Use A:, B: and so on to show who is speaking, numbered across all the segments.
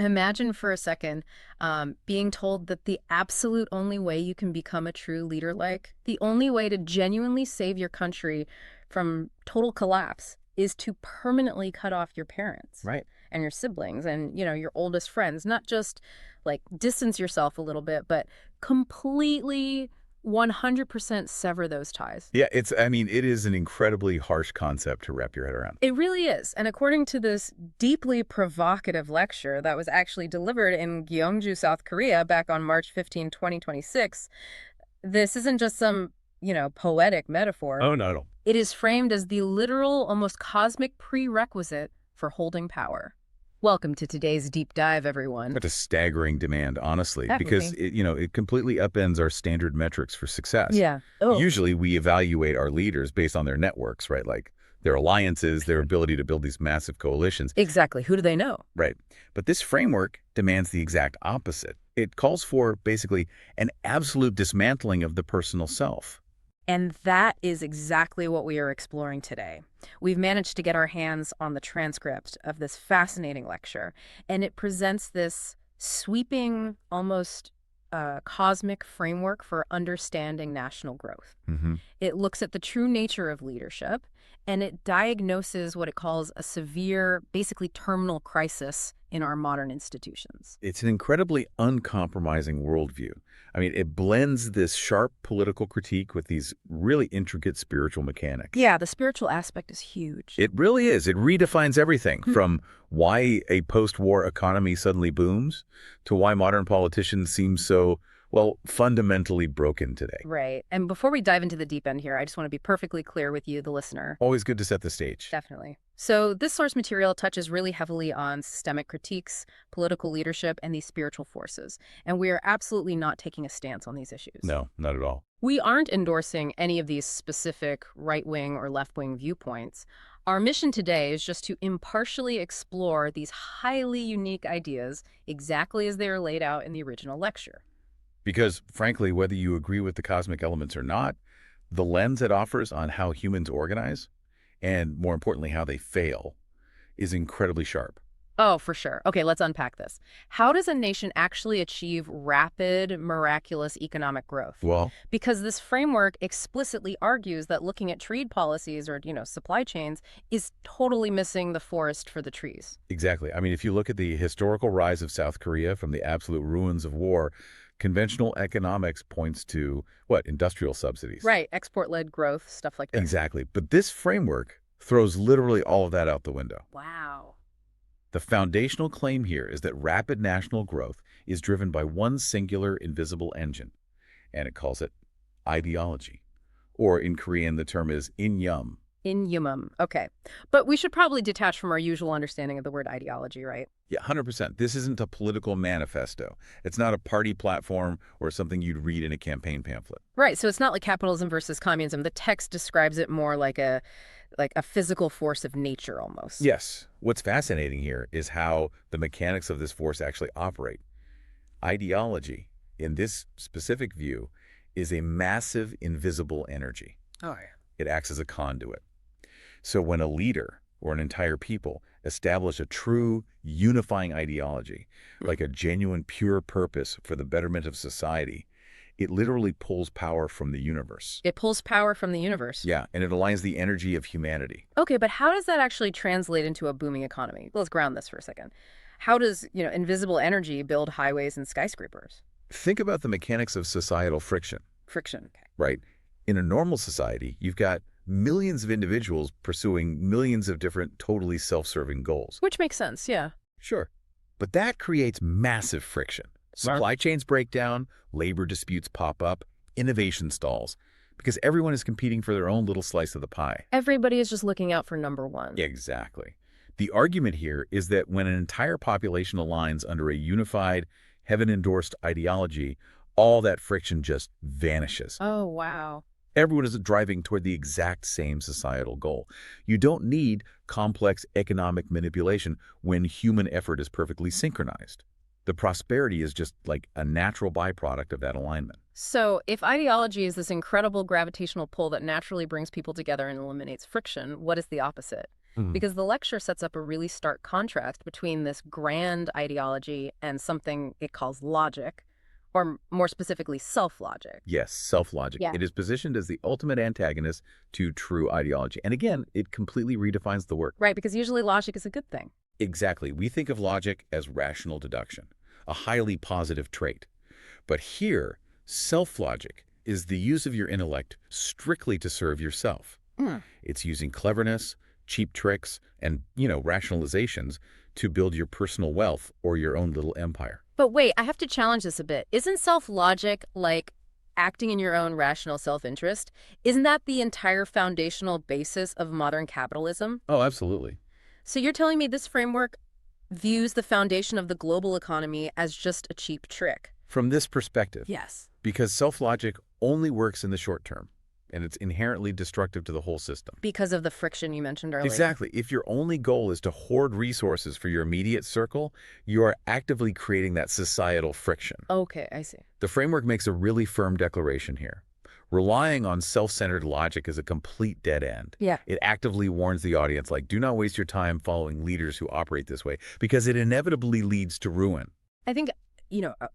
A: Imagine for a second being told that the absolute only way you can become a true leader, like the only way to genuinely save your country from total collapse is to permanently cut off your parents
B: Right.
A: and your siblings and, your oldest friends, not just like distance yourself a little bit, but completely 100% sever those ties.
B: Yeah, it is an incredibly harsh concept to wrap your head around.
A: It really is. And according to this deeply provocative lecture that was actually delivered in Gyeongju, South Korea back on March 15, 2026, this isn't just some, poetic metaphor.
B: Oh, not at all.
A: It is framed as the literal, almost cosmic prerequisite for holding power. Welcome to today's deep dive, everyone.
B: That's a staggering demand, honestly, because
A: Definitely.
B: it completely upends our standard metrics for success.
A: Yeah. Oh,
B: Usually we evaluate our leaders based on their networks, right? Like their alliances, their ability to build these massive coalitions,
A: exactly. Who do they know?
B: right? But this framework demands the exact opposite. It calls for basically an absolute dismantling of the personal self.
A: And that is exactly what we are exploring today. We've managed to get our hands on the transcript of this fascinating lecture, and it presents this sweeping, almost cosmic framework for understanding national growth.
B: Hmm.
A: It looks at the true nature of leadership, and it diagnoses what it calls a severe, basically terminal crisis in our modern institutions.
B: It's an incredibly uncompromising worldview. It blends this sharp political critique with these really intricate spiritual mechanics.
A: Yeah, the spiritual aspect is huge.
B: It really is. It redefines everything from why a post-war economy suddenly booms to why modern politicians seem so, well, fundamentally broken today.
A: Right. And before we dive into the deep end here, I just want to be perfectly clear with you, the listener.
B: Always good to set the stage.
A: Definitely. So, this source material touches really heavily on systemic critiques, political leadership, and these spiritual forces. And we are absolutely not taking a stance on these issues.
B: No, not at all.
A: We aren't endorsing any of these specific right wing or left wing viewpoints. Our mission today is just to impartially explore these highly unique ideas exactly as they are laid out in the original lecture.
B: Because, frankly, whether you agree with the cosmic elements or not, the lens it offers on how humans organize, and more importantly, how they fail, is incredibly sharp.
A: Oh, for sure. Okay, let's unpack this. How does a nation actually achieve rapid, miraculous economic growth?
B: Well,
A: Because this framework explicitly argues that looking at trade policies or, supply chains is totally missing the forest for the trees.
B: exactly. If you look at the historical rise of South Korea from the absolute ruins of war, conventional economics points to, what, industrial subsidies.
A: Right, export-led growth, stuff like this.
B: Exactly. But this framework throws literally all of that out the window.
A: Wow.
B: The foundational claim here is that rapid national growth is driven by one singular invisible engine, and it calls it ideology. Or in Korean, the term is inyum.
A: Inhumum. Okay. But we should probably detach from our usual understanding of the word ideology, right?
B: Yeah, 100%. This isn't a political manifesto. It's not a party platform or something you'd read in a campaign pamphlet.
A: Right. So it's not like capitalism versus communism. The text describes it more like a physical force of nature almost.
B: Yes. What's fascinating here is how the mechanics of this force actually operate. Ideology, in this specific view, is a massive invisible energy.
A: Oh, yeah.
B: It acts as a conduit. So when a leader or an entire people establish a true unifying ideology, like a genuine pure purpose for the betterment of society, it literally pulls power from the universe.
A: It pulls power from the universe.
B: Yeah, and it aligns the energy of humanity.
A: Okay, but how does that actually translate into a booming economy? Let's ground this for a second. How does, invisible energy build highways and skyscrapers?
B: Think about the mechanics of societal friction,
A: Friction. Okay.
B: right? In a normal society, you've got millions of individuals pursuing millions of different totally self-serving goals.
A: Which makes sense, yeah.
B: Sure. But that creates massive friction. Supply chains break down, labor disputes pop up, innovation stalls, because everyone is competing for their own little slice of the pie.
A: Everybody is just looking out for number one.
B: Exactly. The argument here is that when an entire population aligns under a unified, heaven-endorsed ideology, all that friction just vanishes.
A: Oh, wow.
B: Everyone is driving toward the exact same societal goal. You don't need complex economic manipulation when human effort is perfectly synchronized. The prosperity is just like a natural byproduct of that alignment.
A: So, if ideology is this incredible gravitational pull that naturally brings people together and eliminates friction, what is the opposite?
B: Mhm.
A: because the lecture sets up a really stark contrast between this grand ideology and something it calls logic, or more specifically, self-logic.
B: Yes, self-logic.
A: Yeah.
B: It is positioned as the ultimate antagonist to true ideology. And again, it completely redefines the work.
A: Right, because usually logic is a good thing.
B: Exactly. We think of logic as rational deduction, a highly positive trait. But here, self-logic is the use of your intellect strictly to serve yourself.
A: Hmm.
B: It's using cleverness, cheap tricks, and, rationalizations to build your personal wealth or your own little empire.
A: But wait, I have to challenge this a bit. Isn't self-logic like acting in your own rational self-interest? Isn't that the entire foundational basis of modern capitalism?
B: Oh, absolutely.
A: So you're telling me this framework views the foundation of the global economy as just a cheap trick?
B: From this perspective,
A: Yes.
B: because self-logic only works in the short term, and it's inherently destructive to the whole system.
A: Because of the friction you mentioned earlier.
B: Exactly. If your only goal is to hoard resources for your immediate circle, you are actively creating that societal friction.
A: Okay, I see.
B: The framework makes a really firm declaration here. Relying on self-centered logic is a complete dead end.
A: Yeah.
B: It actively warns the audience, like, do not waste your time following leaders who operate this way, because it inevitably leads to ruin.
A: I think,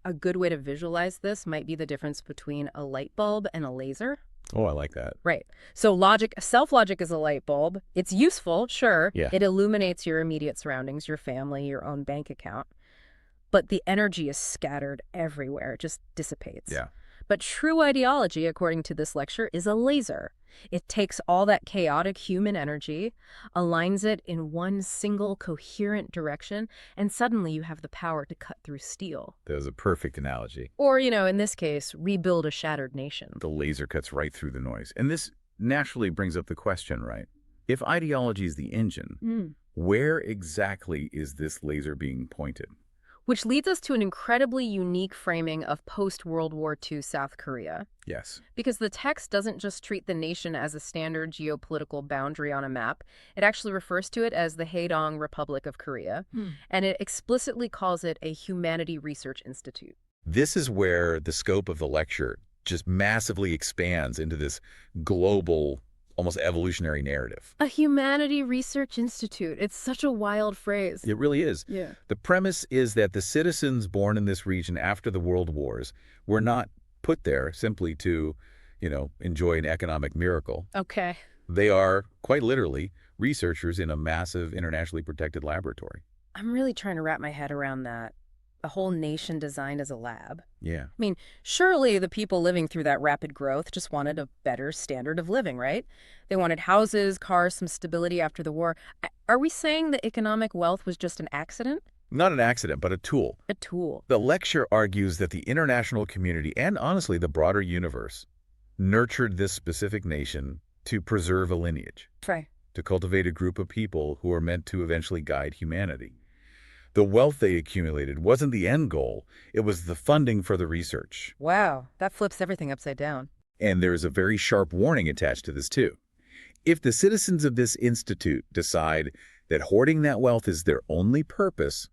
A: a good way to visualize this might be the difference between a light bulb and a laser.
B: Oh, I like that.
A: Right. So self-logic is a light bulb. It's useful, sure.
B: Yeah.
A: It illuminates your immediate surroundings, your family, your own bank account. But the energy is scattered everywhere. It just dissipates.
B: Yeah.
A: But true ideology, according to this lecture, is a laser. It takes all that chaotic human energy, aligns it in one single coherent direction, and suddenly you have the power to cut through steel.
B: That was a perfect analogy.
A: Or, in this case, rebuild a shattered nation.
B: The laser cuts right through the noise. And this naturally brings up the question, right? If ideology is the engine, where exactly is this laser being pointed?
A: Which leads us to an incredibly unique framing of post-World War II South Korea.
B: Yes.
A: Because the text doesn't just treat the nation as a standard geopolitical boundary on a map. It actually refers to it as the Haedong Republic of Korea. And it explicitly calls it a humanity research institute.
B: This is where the scope of the lecture just massively expands into this global, almost evolutionary narrative.
A: A humanity research institute. It's such a wild phrase.
B: It really is.
A: Yeah.
B: The premise is that the citizens born in this region after the World Wars were not put there simply to, enjoy an economic miracle.
A: Okay.
B: They are, quite literally, researchers in a massive internationally protected laboratory.
A: I'm really trying to wrap my head around that. A whole nation designed as a lab.
B: Yeah.
A: I mean, surely the people living through that rapid growth just wanted a better standard of living, right? They wanted houses, cars, some stability after the war. Are we saying that economic wealth was just an accident?
B: Not an accident, but a tool.
A: A tool.
B: The lecture argues that the international community, and honestly the broader universe, nurtured this specific nation to preserve a lineage,
A: Right.
B: to cultivate a group of people who are meant to eventually guide humanity. The wealth they accumulated wasn't the end goal, it was the funding for the research.
A: Wow, that flips everything upside down.
B: And there is a very sharp warning attached to this too. If the citizens of this institute decide that hoarding that wealth is their only purpose,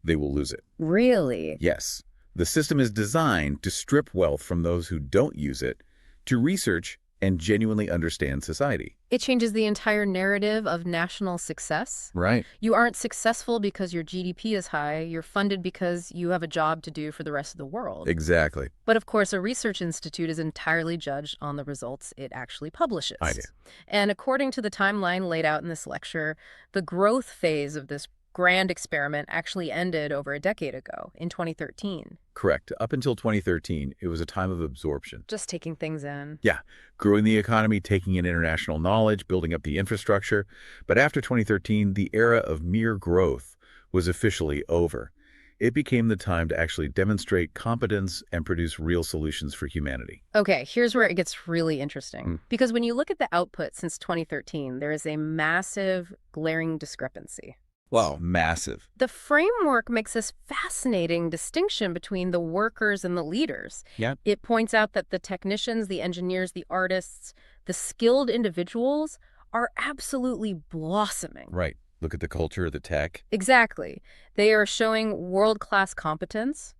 B: they will lose it.
A: Really?
B: Yes, the system is designed to strip wealth from those who don't use it, to research and genuinely understand society.
A: It changes the entire narrative of national success.
B: Right.
A: You aren't successful because your GDP is high. You're funded because you have a job to do for the rest of the world.
B: Exactly.
A: But of course, a research institute is entirely judged on the results it actually publishes.
B: I do.
A: And according to the timeline laid out in this lecture, the growth phase of this grand experiment actually ended over a decade ago, in 2013.
B: Correct. Up until 2013, it was a time of absorption.
A: Just taking things in.
B: Yeah, growing the economy, taking in international knowledge, building up the infrastructure. But after 2013, the era of mere growth was officially over. It became the time to actually demonstrate competence and produce real solutions for humanity.
A: Okay, here's where it gets really interesting. Because when you look at the output since 2013, there is a massive, glaring discrepancy.
B: Wow, massive.
A: The framework makes this fascinating distinction between the workers and the leaders.
B: Yeah.
A: It points out that the technicians, the engineers, the artists, the skilled individuals are absolutely blossoming.
B: Right. Look at the culture, the tech.
A: Exactly. They are showing world-class competence,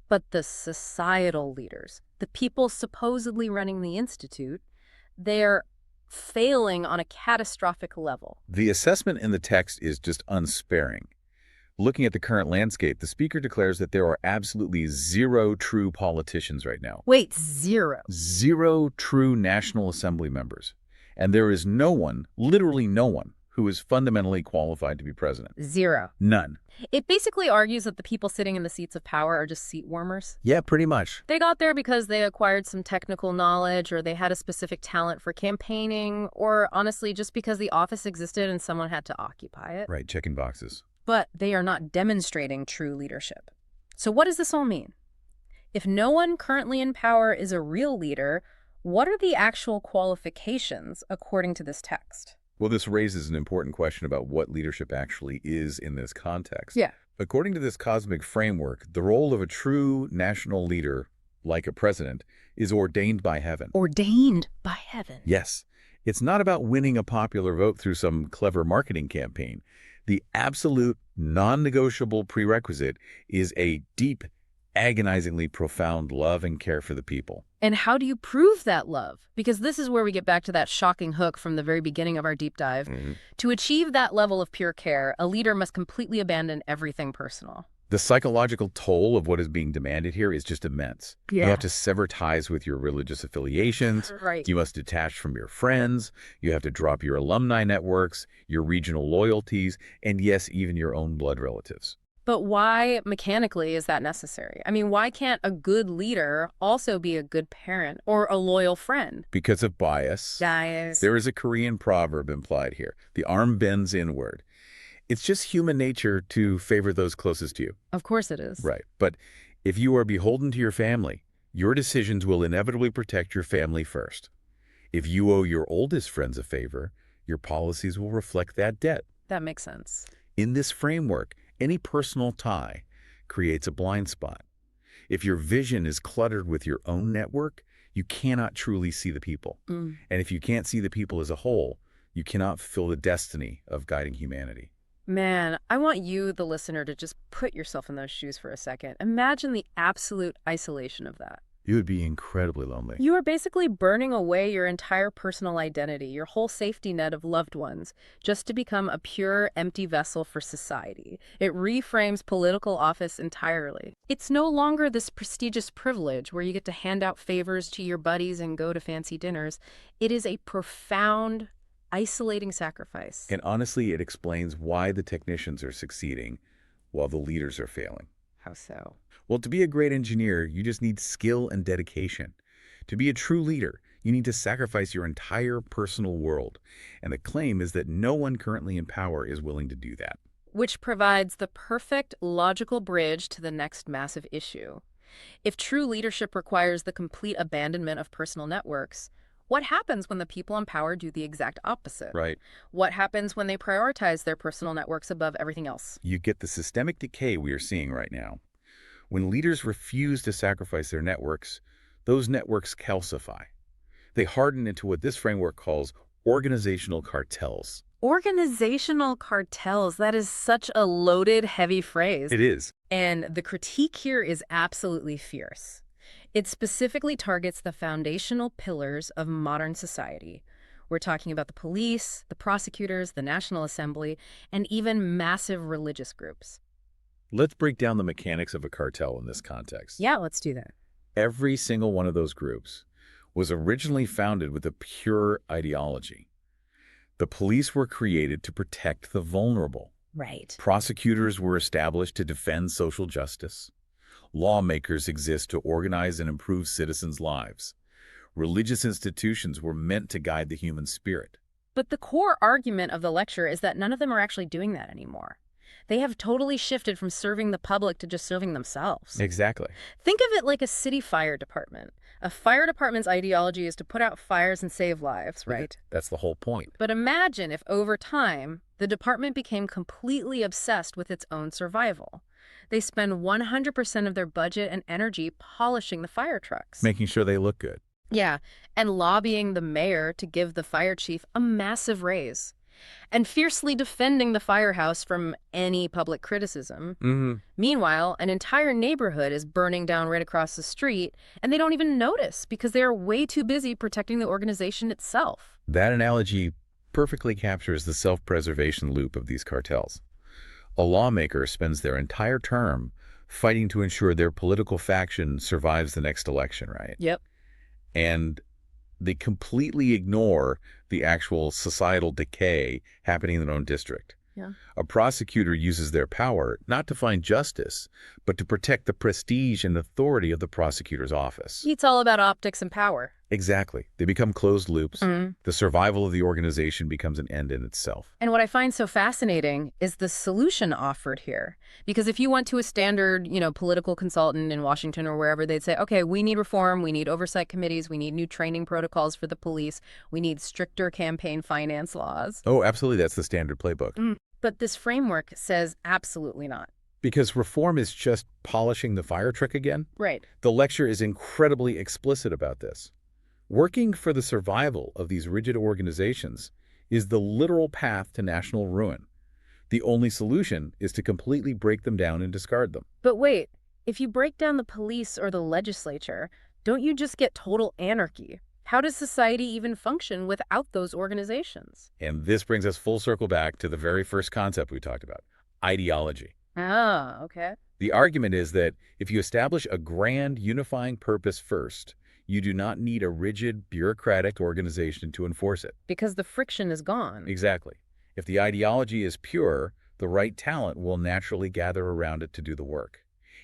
A: but the societal leaders, the people supposedly running the institute, they're failing on a catastrophic level.
B: The assessment in the text is just unsparing. Looking at the current landscape, the speaker declares that there are absolutely zero true politicians right now.
A: Wait, zero.
B: Zero true National Assembly members. And there is no one, literally no one, who is fundamentally qualified to be president.
A: Zero.
B: None.
A: It basically argues that the people sitting in the seats of power are just seat warmers.
B: Yeah, pretty much.
A: They got there because they acquired some technical knowledge, or they had a specific talent for campaigning, or honestly, just because the office existed and someone had to occupy it.
B: Right, checking boxes.
A: But they are not demonstrating true leadership. So what does this all mean? If no one currently in power is a real leader, what are the actual qualifications according to this text?
B: Well, this raises an important question about what leadership actually is in this context.
A: Yeah.
B: According to this cosmic framework, the role of a true national leader, like a president, is ordained by heaven.
A: Ordained by heaven.
B: Yes. It's not about winning a popular vote through some clever marketing campaign. The absolute, non-negotiable prerequisite is a deep, agonizingly profound love and care for the people.
A: And how do you prove that love? Because this is where we get back to that shocking hook from the very beginning of our deep dive. To achieve that level of pure care, a leader must completely abandon everything personal.
B: The psychological toll of what is being demanded here is just immense. You have to sever ties with your religious affiliations.
A: Right.
B: You must detach from your friends. You have to drop your alumni networks, your regional loyalties, and yes, even your own blood relatives.
A: But why mechanically is that necessary? I mean, why can't a good leader also be a good parent or a loyal friend?
B: Because of bias.
A: Guys.
B: There is a Korean proverb implied here. The arm bends inward. It's just human nature to favor those closest to you.
A: Of course it is.
B: Right. But if you are beholden to your family, your decisions will inevitably protect your family first. If you owe your oldest friends a favor, your policies will reflect that debt.
A: That makes sense.
B: In this framework, any personal tie creates a blind spot. If your vision is cluttered with your own network, you cannot truly see the people. And if you can't see the people as a whole, you cannot fulfill the destiny of guiding humanity.
A: Man, I want you, the listener, to just put yourself in those shoes for a second. Imagine the absolute isolation of that.
B: You would be incredibly lonely.
A: You are basically burning away your entire personal identity, your whole safety net of loved ones, just to become a pure, empty vessel for society. It reframes political office entirely. It's no longer this prestigious privilege where you get to hand out favors to your buddies and go to fancy dinners. It is a profound, isolating sacrifice.
B: And honestly, it explains why the technicians are succeeding while the leaders are failing.
A: How so?
B: Well, to be a great engineer, you just need skill and dedication. To be a true leader, you need to sacrifice your entire personal world. And the claim is that no one currently in power is willing to do that.
A: Which provides the perfect logical bridge to the next massive issue. If true leadership requires the complete abandonment of personal networks, what happens when the people in power do the exact opposite?
B: Right.
A: What happens when they prioritize their personal networks above everything else?
B: You get the systemic decay we are seeing right now. When leaders refuse to sacrifice their networks, those networks calcify. They harden into what this framework calls organizational cartels.
A: Organizational cartels, that is such a loaded, heavy phrase.
B: It is.
A: And the critique here is absolutely fierce. It specifically targets the foundational pillars of modern society. We're talking about the police, the prosecutors, the National Assembly, and even massive religious groups.
B: Let's break down the mechanics of a cartel in this context.
A: Yeah, let's do that.
B: Every single one of those groups was originally founded with a pure ideology. The police were created to protect the vulnerable.
A: Right.
B: Prosecutors were established to defend social justice. Lawmakers exist to organize and improve citizens' lives. Religious institutions were meant to guide the human spirit.
A: But the core argument of the lecture is that none of them are actually doing that anymore. They have totally shifted from serving the public to just serving themselves.
B: Exactly.
A: Think of it like a city fire department. A fire department's ideology is to put out fires and save lives, right?
B: That's the whole point.
A: But imagine if over time, the department became completely obsessed with its own survival. They spend 100% of their budget and energy polishing the fire trucks.
B: Making sure they look good.
A: Yeah, and lobbying the mayor to give the fire chief a massive raise. and fiercely defending the firehouse from any public criticism. Meanwhile, an entire neighborhood is burning down right across the street, and they don't even notice because they are way too busy protecting the organization itself.
B: That analogy perfectly captures the self-preservation loop of these cartels. A lawmaker spends their entire term fighting to ensure their political faction survives the next election, right?
A: Yep.
B: And they completely ignore the actual societal decay happening in their own district.
A: Yeah.
B: A prosecutor uses their power not to find justice, but to protect the prestige and authority of the prosecutor's office.
A: It's all about optics and power.
B: Exactly. They become closed loops. The survival of the organization becomes an end in itself.
A: And what I find so fascinating is the solution offered here. Because if you went to a standard, political consultant in Washington or wherever, they'd say, okay, we need reform, we need oversight committees, we need new training protocols for the police, we need stricter campaign finance laws.
B: Oh, absolutely. That's the standard playbook.
A: But this framework says absolutely not.
B: Because reform is just polishing the fire trick again.
A: Right.
B: The lecture is incredibly explicit about this. Working for the survival of these rigid organizations is the literal path to national ruin. The only solution is to completely break them down and discard them.
A: But wait, if you break down the police or the legislature, don't you just get total anarchy? How does society even function without those organizations?
B: And this brings us full circle back to the very first concept we talked about, ideology.
A: Ah, okay.
B: The argument is that if you establish a grand unifying purpose first, you do not need a rigid, bureaucratic organization to enforce it.
A: Because the friction is gone.
B: Exactly. If the ideology is pure, the right talent will naturally gather around it to do the work.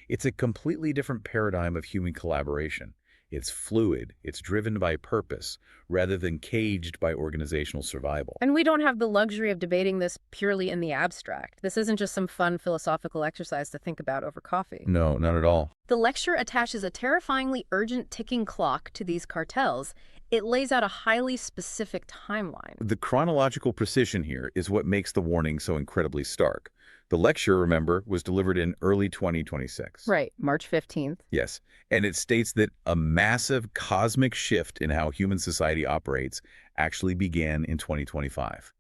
B: It's a completely different paradigm of human collaboration. It's fluid, it's driven by purpose, rather than caged by organizational survival.
A: And we don't have the luxury of debating this purely in the abstract. This isn't just some fun philosophical exercise to think about over coffee.
B: No, not at all.
A: The lecture attaches a terrifyingly urgent ticking clock to these cartels. It lays out a highly specific timeline.
B: The chronological precision here is what makes the warning so incredibly stark. The lecture, remember, was delivered in early 2026.
A: Right, March 15th.
B: Yes, and it states that a massive cosmic shift in how human society operates actually began in 2025.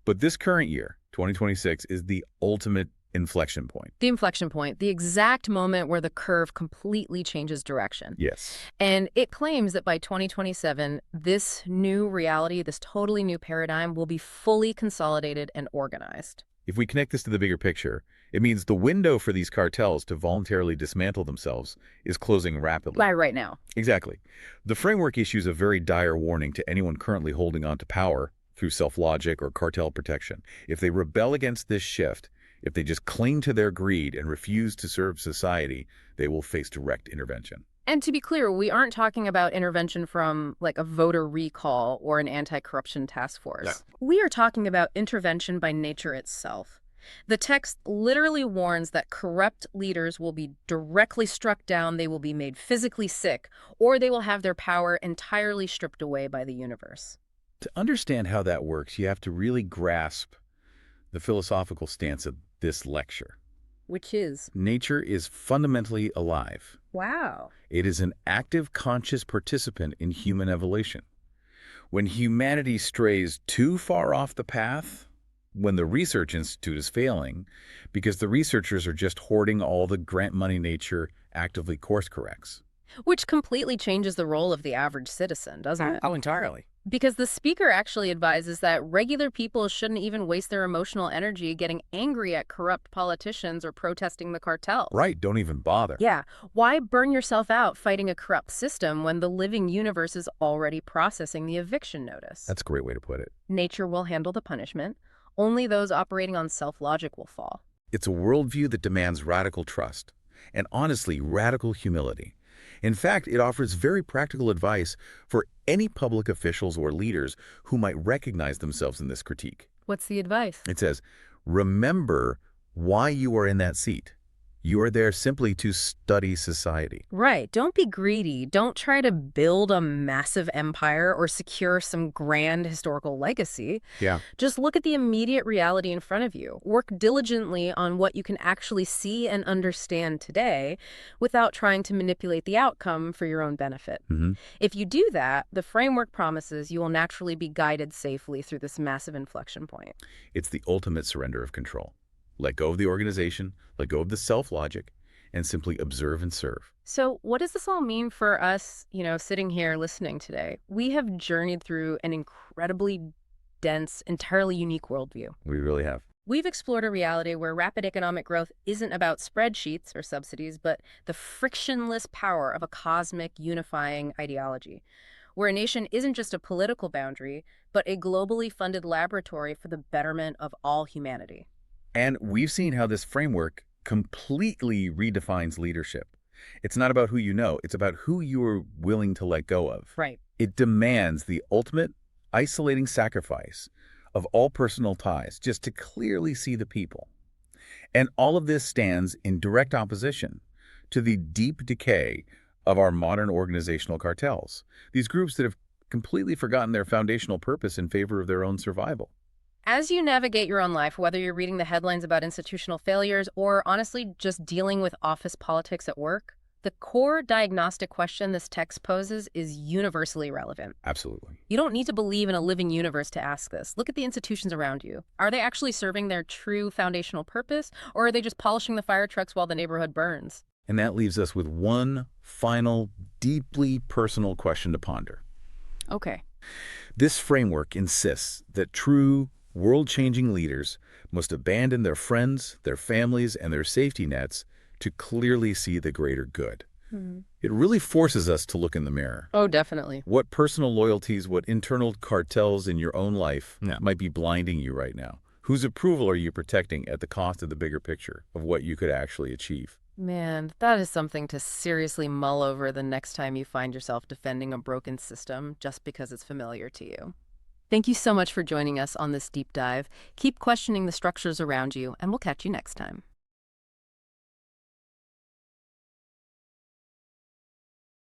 B: But this current year, 2026, is the ultimate inflection point.
A: The inflection point, the exact moment where the curve completely changes direction.
B: Yes.
A: And it claims that by 2027, this new reality, this totally new paradigm will be fully consolidated and organized.
B: If we connect this to the bigger picture, it means the window for these cartels to voluntarily dismantle themselves is closing rapidly.
A: By right now.
B: Exactly. The framework issues a very dire warning to anyone currently holding on to power through self-logic or cartel protection. If they rebel against this shift, if they just cling to their greed and refuse to serve society, they will face direct intervention.
A: And to be clear, we aren't talking about intervention from like a voter recall or an anti-corruption task force.
B: No.
A: We are talking about intervention by nature itself. The text literally warns that corrupt leaders will be directly struck down, they will be made physically sick, or they will have their power entirely stripped away by the universe.
B: To understand how that works, you have to really grasp the philosophical stance of this lecture.
A: Which is?
B: Nature is fundamentally alive.
A: Wow.
B: It is an active, conscious participant in human evolution. When humanity strays too far off the path, when the research institute is failing, because the researchers are just hoarding all the grant money nature actively course corrects.
A: Which completely changes the role of the average citizen, doesn't it?
C: Oh, entirely.
A: Because the speaker actually advises that regular people shouldn't even waste their emotional energy getting angry at corrupt politicians or protesting the cartels.
B: Right, don't even bother.
A: Yeah, why burn yourself out fighting a corrupt system when the living universe is already processing the eviction notice?
B: That's a great way to put it.
A: Nature will handle the punishment. Only those operating on self-logic will fall.
B: It's a worldview that demands radical trust and, honestly, radical humility. In fact, it offers very practical advice for any public officials or leaders who might recognize themselves in this critique.
A: What's the advice?
B: It says, remember why you are in that seat. You are there simply to study society.
A: Right. Don't be greedy. Don't try to build a massive empire or secure some grand historical legacy.
B: Yeah.
A: Just look at the immediate reality in front of you. Work diligently on what you can actually see and understand today without trying to manipulate the outcome for your own benefit. If you do that, the framework promises you will naturally be guided safely through this massive inflection point.
B: It's the ultimate surrender of control. Let go of the organization, let go of the self-logic, and simply observe and serve.
A: So what does this all mean for us, sitting here listening today? We have journeyed through an incredibly dense, entirely unique worldview.
B: We really have.
A: We've explored a reality where rapid economic growth isn't about spreadsheets or subsidies, but the frictionless power of a cosmic unifying ideology, where a nation isn't just a political boundary, but a globally funded laboratory for the betterment of all humanity.
B: And we've seen how this framework completely redefines leadership. It's not about who you know, it's about who you are willing to let go of.
A: Right.
B: It demands the ultimate isolating sacrifice of all personal ties just to clearly see the people. And all of this stands in direct opposition to the deep decay of our modern organizational cartels, these groups that have completely forgotten their foundational purpose in favor of their own survival.
A: As you navigate your own life, whether you're reading the headlines about institutional failures or honestly just dealing with office politics at work, the core diagnostic question this text poses is universally relevant.
B: Absolutely.
A: You don't need to believe in a living universe to ask this. Look at the institutions around you. Are they actually serving their true foundational purpose, or are they just polishing the fire trucks while the neighborhood burns?
B: And that leaves us with one final, deeply personal question to ponder.
A: Okay.
B: This framework insists that true, world-changing leaders must abandon their friends, their families, and their safety nets to clearly see the greater good. It really forces us to look in the mirror.
A: Oh, definitely.
B: What personal loyalties, what internal cartels in your own life might be blinding you right now? Whose approval are you protecting at the cost of the bigger picture of what you could actually achieve?
A: Man, that is something to seriously mull over the next time you find yourself defending a broken system just because it's familiar to you. Thank you so much for joining us on this deep dive. Keep questioning the structures around you, and we'll catch you next time.